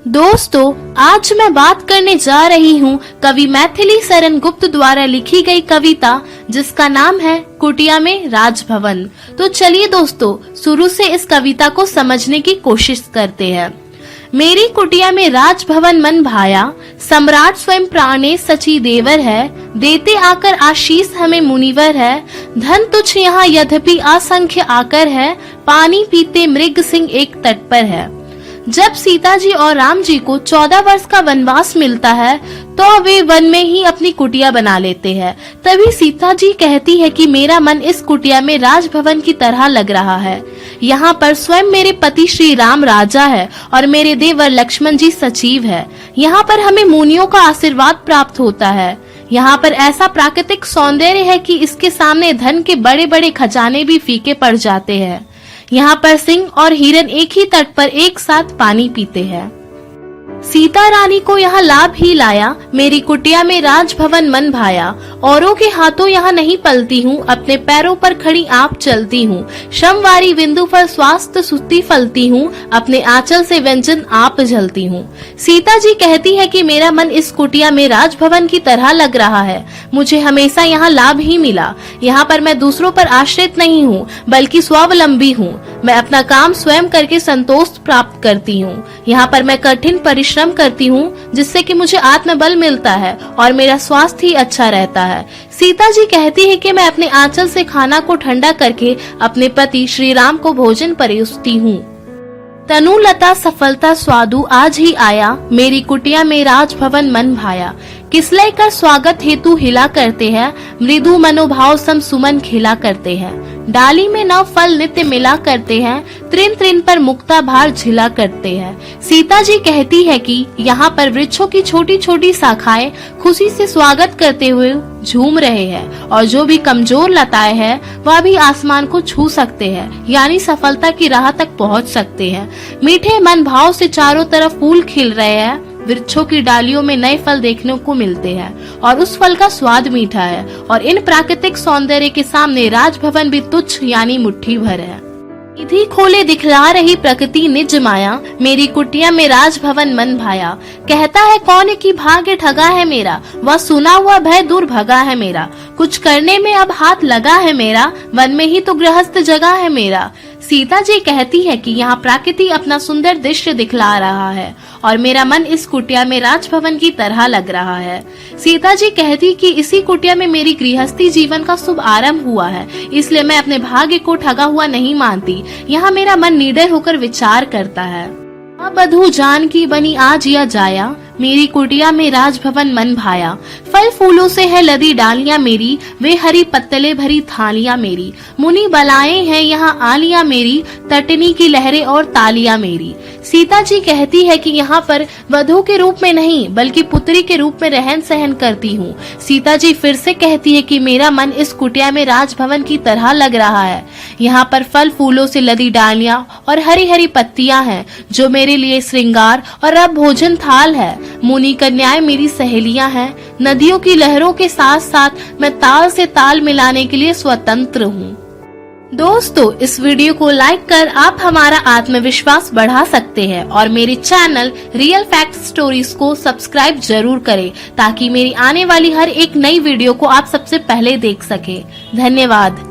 दोस्तों, आज मैं बात करने जा रही हूँ कवि मैथिली शरण गुप्त द्वारा लिखी गई कविता जिसका नाम है कुटिया में राजभवन। तो चलिए दोस्तों, शुरू से इस कविता को समझने की कोशिश करते हैं। मेरी कुटिया में राजभवन मन भाया, सम्राट स्वयं प्राणेश सची देवर है, देते आकर आशीष हमें मुनिवर है, धन तुच्छ यहाँ यद्यपि असंख्य आकर है, पानी पीते मृग सिंह एक तट पर है। जब सीता जी और राम जी को 14 वर्ष का वनवास मिलता है तो वे वन में ही अपनी कुटिया बना लेते हैं। तभी सीता जी कहती है कि मेरा मन इस कुटिया में राजभवन की तरह लग रहा है। यहाँ पर स्वयं मेरे पति श्री राम राजा है और मेरे देवर लक्ष्मण जी सचिव है। यहाँ पर हमें मुनियों का आशीर्वाद प्राप्त होता है। यहाँ पर ऐसा प्राकृतिक सौंदर्य है कि इसके सामने धन के बड़े बड़े खजाने भी फीके पड़ जाते हैं। यहाँ पर सिंह और हिरन एक ही तट पर एक साथ पानी पीते हैं। सीता रानी को यहाँ लाभ ही लाया, मेरी कुटिया में राजभवन मन भाया। औरों के हाथों यहाँ नहीं पलती हूँ, अपने पैरों पर खड़ी आप चलती हूँ। श्रमवारी बिंदु पर स्वास्थ्य सुस्ती फलती हूँ, अपने आंचल से व्यंजन आप जलती हूँ। सीता जी कहती है कि मेरा मन इस कुटिया में राजभवन की तरह लग रहा है। मुझे हमेशा यहाँ लाभ ही मिला। यहाँ पर मैं दूसरों पर आश्रित नहीं हूँ बल्कि स्वावलंबी हूँ। मैं अपना काम स्वयं करके संतोष प्राप्त करती हूँ। यहाँ पर मैं कठिन परिश्रम करती हूँ जिससे कि मुझे आत्मबल मिलता है और मेरा स्वास्थ्य ही अच्छा रहता है। सीता जी कहती है कि मैं अपने आंचल से खाना को ठंडा करके अपने पति श्री राम को भोजन परोसती हूँ। तनुलता सफलता स्वादु आज ही आया, मेरी कुटिया में राजभवन मन भाया। किसलय कर स्वागत हेतु हिला करते हैं, मृदु मनोभाव सम सुमन खिला करते हैं। डाली में नव फल नित्य मिला करते हैं, त्रिन त्रिन पर मुक्ता भार झिला करते हैं। सीता जी कहती है कि यहाँ पर वृक्षों की छोटी छोटी शाखाएं खुशी से स्वागत करते हुए झूम रहे हैं और जो भी कमजोर लताएं हैं वह भी आसमान को छू सकते हैं, यानी सफलता की राह तक पहुँच सकते हैं। मीठे मन भाव से चारों तरफ फूल खिल रहे हैं, वृक्षों की डालियों में नए फल देखने को मिलते हैं और उस फल का स्वाद मीठा है और इन प्राकृतिक सौंदर्य के सामने राजभवन भी तुच्छ यानी मुट्ठी भर है। निधि खोले दिखला रही प्रकृति निज माया, मेरी कुटिया में राजभवन मन भाया। कहता है कौन की भाग्य ठगा है मेरा, वह सुना हुआ भय दूर भगा है मेरा। कुछ करने में अब हाथ लगा है मेरा, वन में ही तो गृहस्थ जगह है मेरा। सीता जी कहती है कि यहाँ प्रकृति अपना सुंदर दृश्य दिखला रहा है और मेरा मन इस कुटिया में राजभवन की तरह लग रहा है। सीता जी कहती कि इसी कुटिया में मेरी गृहस्थी जीवन का शुभ आरंभ हुआ है, इसलिए मैं अपने भाग्य को ठगा हुआ नहीं मानती। यहाँ मेरा मन निडर होकर विचार करता है। बधू जान की बनी आज या जाया, मेरी कुटिया में राजभवन मन भाया। फल फूलों से है लदी डालियां मेरी, वे हरी पत्तले भरी थालियां मेरी। मुनि बलाएं हैं यहाँ आलियां मेरी, तटनी की लहरें और तालियां मेरी। सीता जी कहती है कि यहाँ पर वधू के रूप में नहीं बल्कि पुत्री के रूप में रहन सहन करती हूँ। सीता जी फिर से कहती है कि मेरा मन इस कुटिया में राजभवन की तरह लग रहा है। यहाँ पर फल फूलों से लदी डालियां और हरी हरी पत्तियां हैं जो मेरे लिए श्रृंगार और अब भोजन थाल है। मुनि कन्याएं मेरी सहेलियां हैं। नदियों की लहरों के साथ साथ मैं ताल से ताल मिलाने के लिए स्वतंत्र हूँ। दोस्तों, इस वीडियो को लाइक कर आप हमारा आत्मविश्वास बढ़ा सकते हैं और मेरे चैनल रियल फैक्ट स्टोरीज को सब्सक्राइब जरूर करें ताकि मेरी आने वाली हर एक नई वीडियो को आप सबसे पहले देख सके। धन्यवाद।